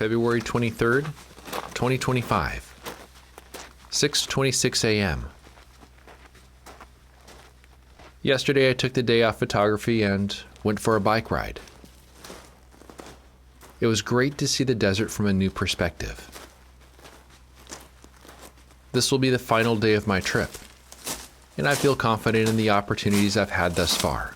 February 23rd, 2025, 6:26 a.m. Yesterday I took the day off photography and went for a bike ride. It was great to see the desert from a new perspective. This will be the final day of my trip, and I feel confident in the opportunities I've had thus far.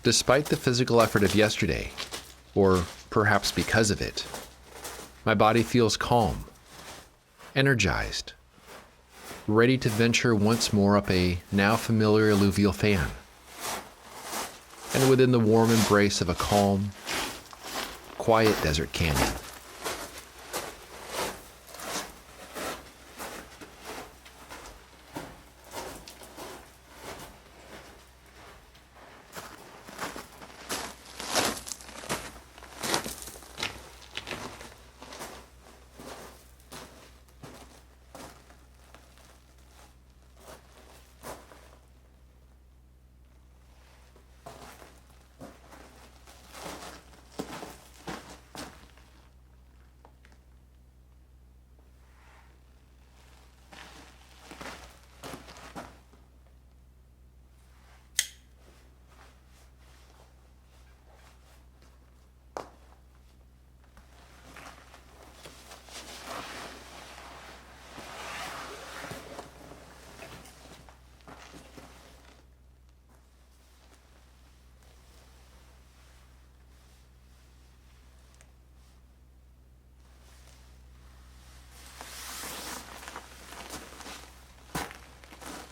Despite the physical effort of yesterday, or perhaps because of it, my body feels calm, energized, ready to venture once more up a now familiar alluvial fan, and within the warm embrace of a calm, quiet desert canyon.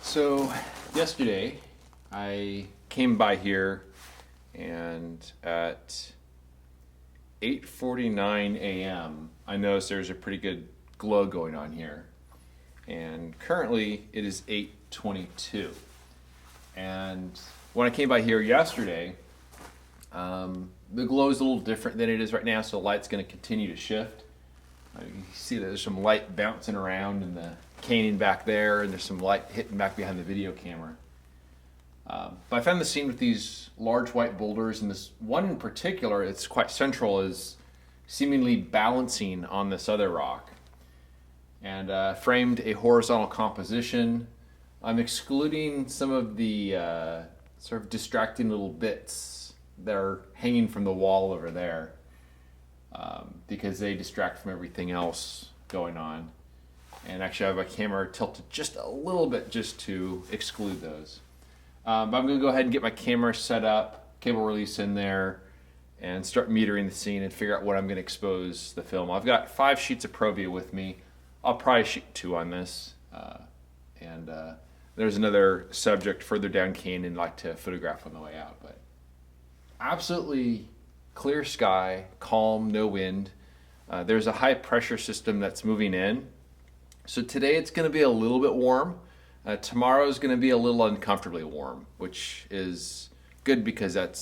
So yesterday I came by here and at 8:49 a.m. I noticed there's a pretty good glow going on here, and currently it is 8:22. And when I came by here yesterday, the glow is a little different than it is right now, so the light's going to continue to shift. You can see that there's some light bouncing around in the canyon back there, and there's some light hitting back behind the video camera. But I found the scene with these large white boulders, and this one in particular, it's quite central, is seemingly balancing on this other rock, and framed a horizontal composition. I'm excluding some of the sort of distracting little bits that are hanging from the wall over there, because they distract from everything else going on. And actually I have my camera tilted just a little bit just to exclude those. But I'm going to go ahead and get my camera set up, cable release in there, and start metering the scene and figure out what I'm going to expose the film. I've got 5 sheets of Provia with me. I'll probably shoot 2 on this. And there's another subject further down canyon I'd like to photograph on the way out. But absolutely clear sky, calm, no wind. There's a high pressure system that's moving in. So today it's going to be a little bit warm. Tomorrow is going to be a little uncomfortably warm, which is good because I'm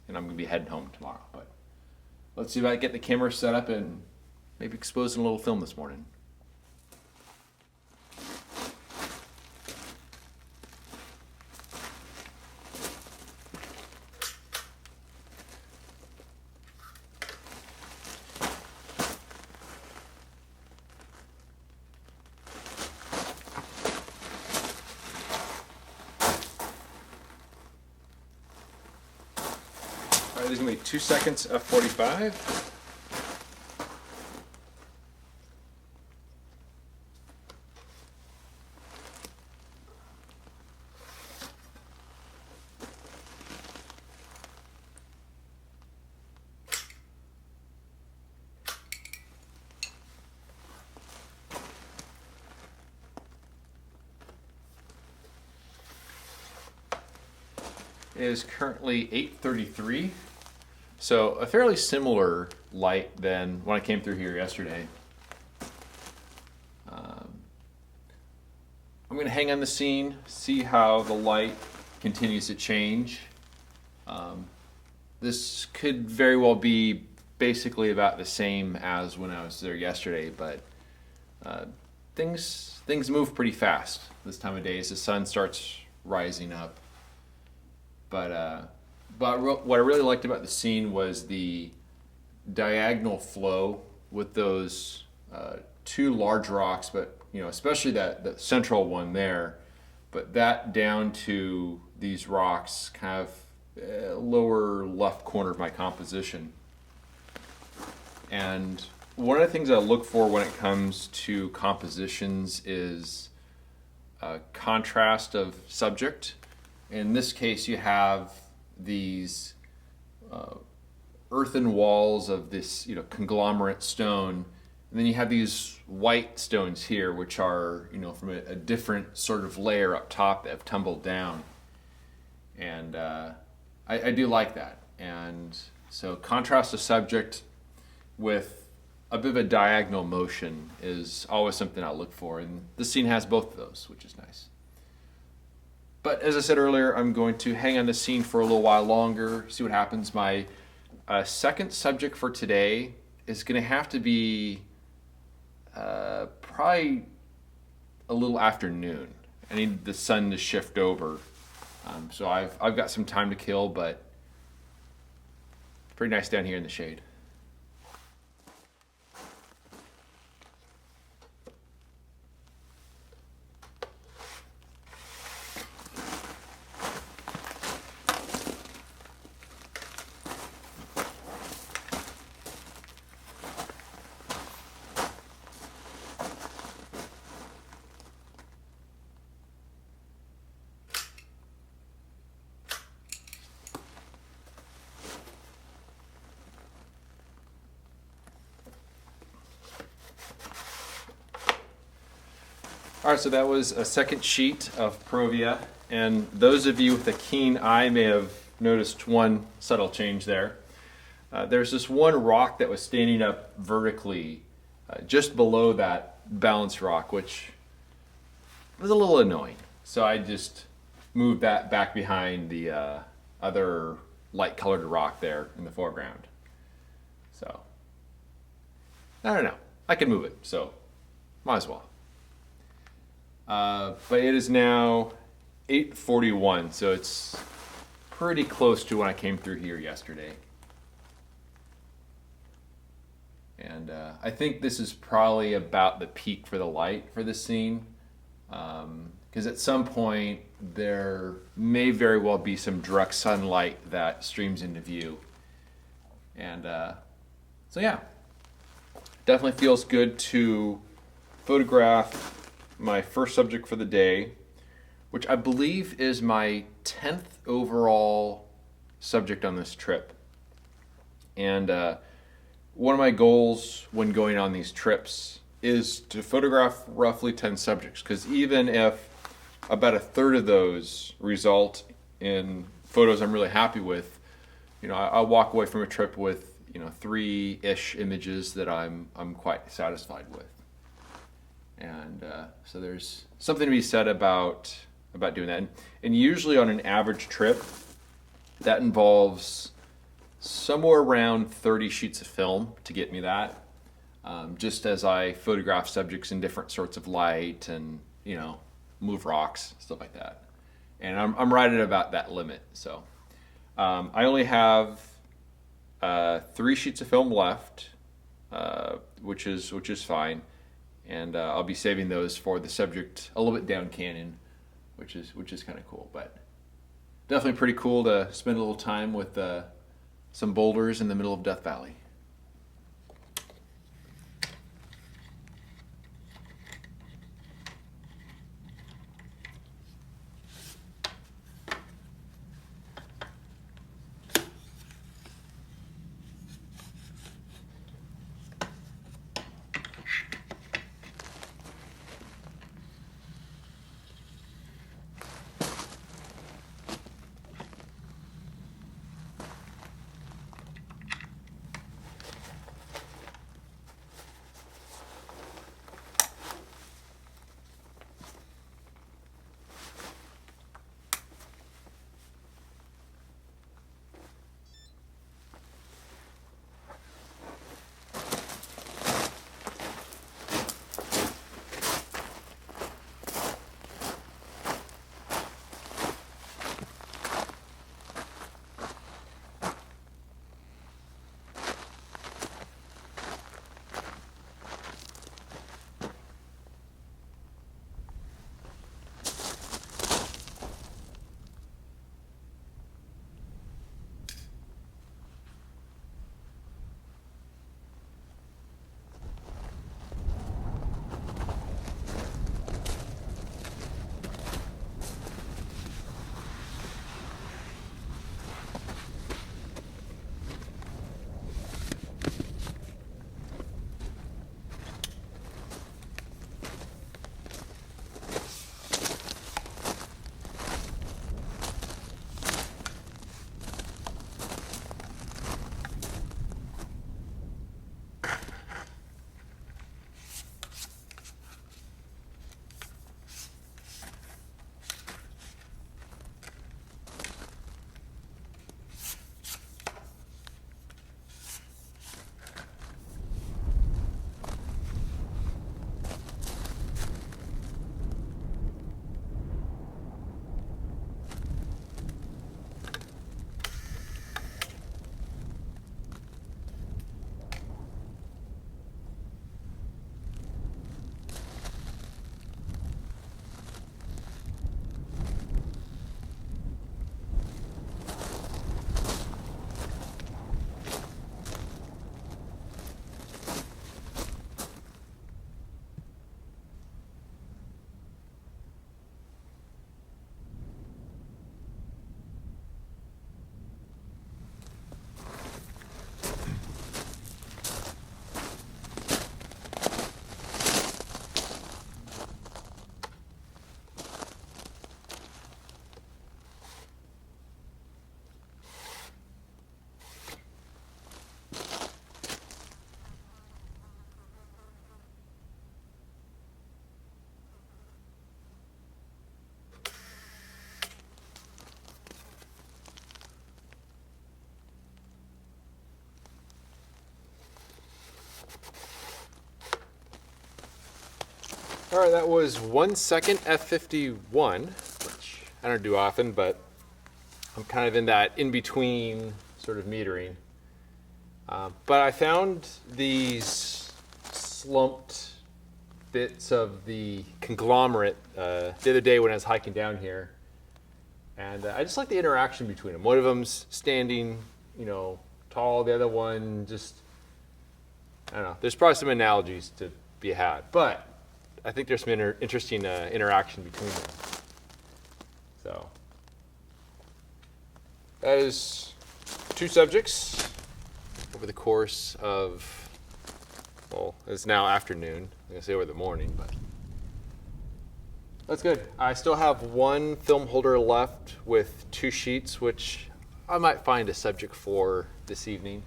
going to be heading home tomorrow. But let's see if I can get the camera set up and maybe exposing a little film this morning. All right, there's going to be 2 seconds of 45. It is currently 8:33. So a fairly similar light than when I came through here yesterday. I'm going to hang on the scene, see how the light continues to change. This could very well be basically about the same as when I was there yesterday, but things move pretty fast this time of day as the sun starts rising up. But what I really liked about the scene was the diagonal flow with those two large rocks, but especially that central one there, but that down to these rocks, kind of lower left corner of my composition. And one of the things I look for when it comes to compositions is contrast of subject. In this case, you have these earthen walls of this conglomerate stone, and then you have these white stones here, which are from a different sort of layer up top that have tumbled down. And I do like that. And so contrast of subject with a bit of a diagonal motion is always something I look for, and this scene has both of those, which is nice. But as I said earlier, I'm going to hang on this scene for a little while longer, see what happens. My second subject for today is going to have to be probably a little afternoon. I need the sun to shift over, so I've got some time to kill, but it's pretty nice down here in the shade. All right, so that was a second sheet of Provia, and those of you with a keen eye may have noticed one subtle change there. There's this one rock that was standing up vertically just below that balanced rock, which was a little annoying. So I just moved that back behind the other light colored rock there in the foreground. So, I don't know. I can move it, so might as well. But it is now 8:41, so it's pretty close to when I came through here yesterday. And I think this is probably about the peak for the light for this scene, because at some point there may very well be some direct sunlight that streams into view. And so yeah, definitely feels good to photograph my first subject for the day, which I believe is my 10th overall subject on this trip. And one of my goals when going on these trips is to photograph roughly 10 subjects, because even if about a third of those result in photos I'm really happy with, I'll walk away from a trip with 3-ish images that I'm quite satisfied with. And so there's something to be said about doing that. And usually on an average trip, that involves somewhere around 30 sheets of film to get me that. Just as I photograph subjects in different sorts of light and, move rocks, stuff like that. And I'm right at about that limit. So I only have 3 sheets of film left, which is fine. And I'll be saving those for the subject a little bit down canyon, which is kind of cool. But definitely pretty cool to spend a little time with some boulders in the middle of Death Valley. All right, that was 1 second F51, which I don't do often, but I'm kind of in that in-between sort of metering. But I found these slumped bits of the conglomerate the other day when I was hiking down here. And I just like the interaction between them. One of them's standing, tall. The other one just, I don't know. There's probably some analogies to be had, but I think there's some interesting interaction between them. So that is 2 subjects over the course of, well, it's now afternoon. I'm gonna say over the morning, but that's good. I still have 1 film holder left with 2 sheets, which I might find a subject for this evening.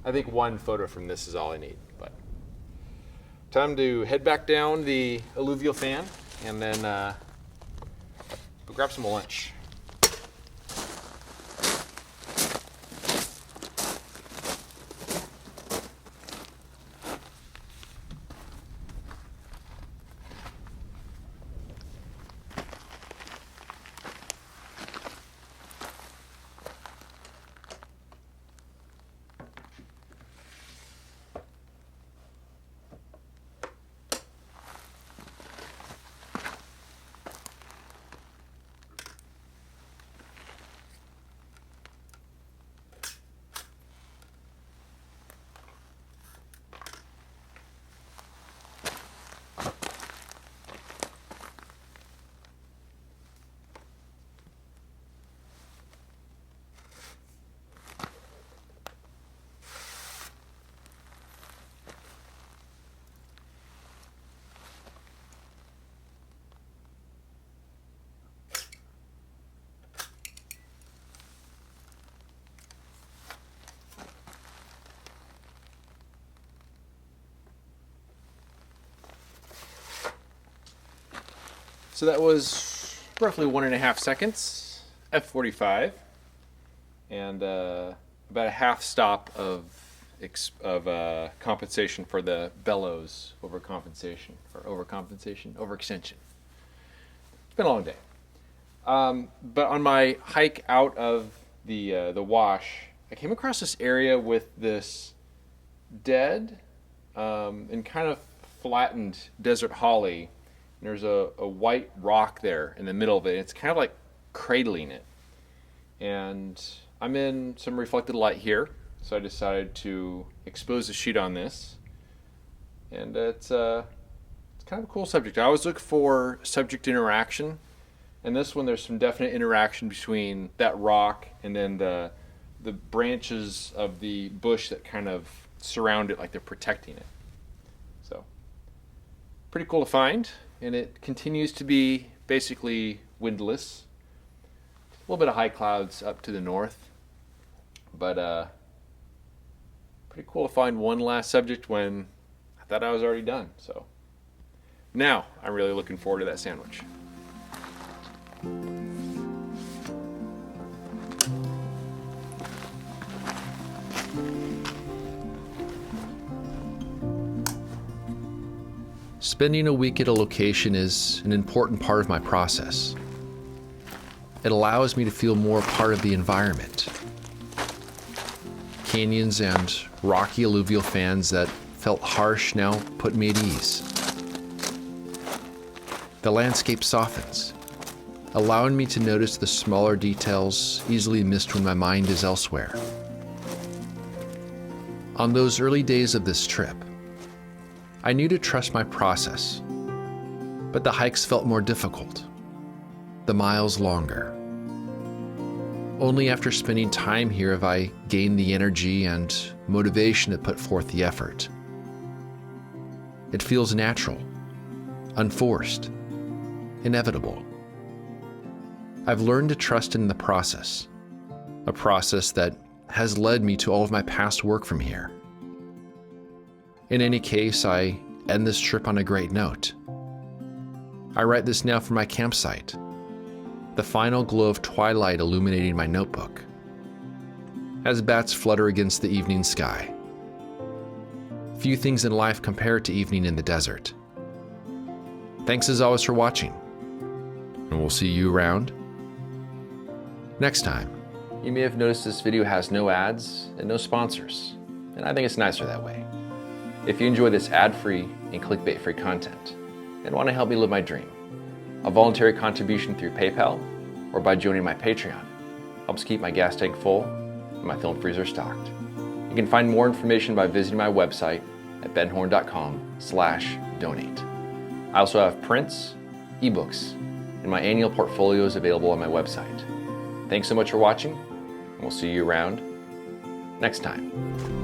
I think 1 photo from this is all I need, but time to head back down the alluvial fan and then go grab some lunch. So that was roughly 1.5 seconds, F45, and about a half stop of compensation for the bellows overextension. It's been a long day. But on my hike out of the wash, I came across this area with this dead and kind of flattened desert holly. And there's a white rock there in the middle of it. It's kind of like cradling it. And I'm in some reflected light here, so I decided to expose the sheet on this. And it's kind of a cool subject. I always look for subject interaction. And this one, there's some definite interaction between that rock and then the branches of the bush that kind of surround it like they're protecting it. So, pretty cool to find. And it continues to be basically windless. A little bit of high clouds up to the north. But pretty cool to find one last subject when I thought I was already done. So now I'm really looking forward to that sandwich. Spending a week at a location is an important part of my process. It allows me to feel more part of the environment. Canyons and rocky alluvial fans that felt harsh now put me at ease. The landscape softens, allowing me to notice the smaller details easily missed when my mind is elsewhere. On those early days of this trip, I knew to trust my process, but the hikes felt more difficult, the miles longer. Only after spending time here have I gained the energy and motivation to put forth the effort. It feels natural, unforced, inevitable. I've learned to trust in the process, a process that has led me to all of my past work from here. In any case, I end this trip on a great note. I write this now from my campsite, the final glow of twilight illuminating my notebook, as bats flutter against the evening sky. Few things in life compare to evening in the desert. Thanks as always for watching, and we'll see you around next time. You may have noticed this video has no ads and no sponsors, and I think it's nicer that way. If you enjoy this ad-free and clickbait-free content and want to help me live my dream, a voluntary contribution through PayPal or by joining my Patreon helps keep my gas tank full and my film freezer stocked. You can find more information by visiting my website at benhorne.com/donate. I also have prints, ebooks, and my annual portfolio is available on my website. Thanks so much for watching, and we'll see you around next time.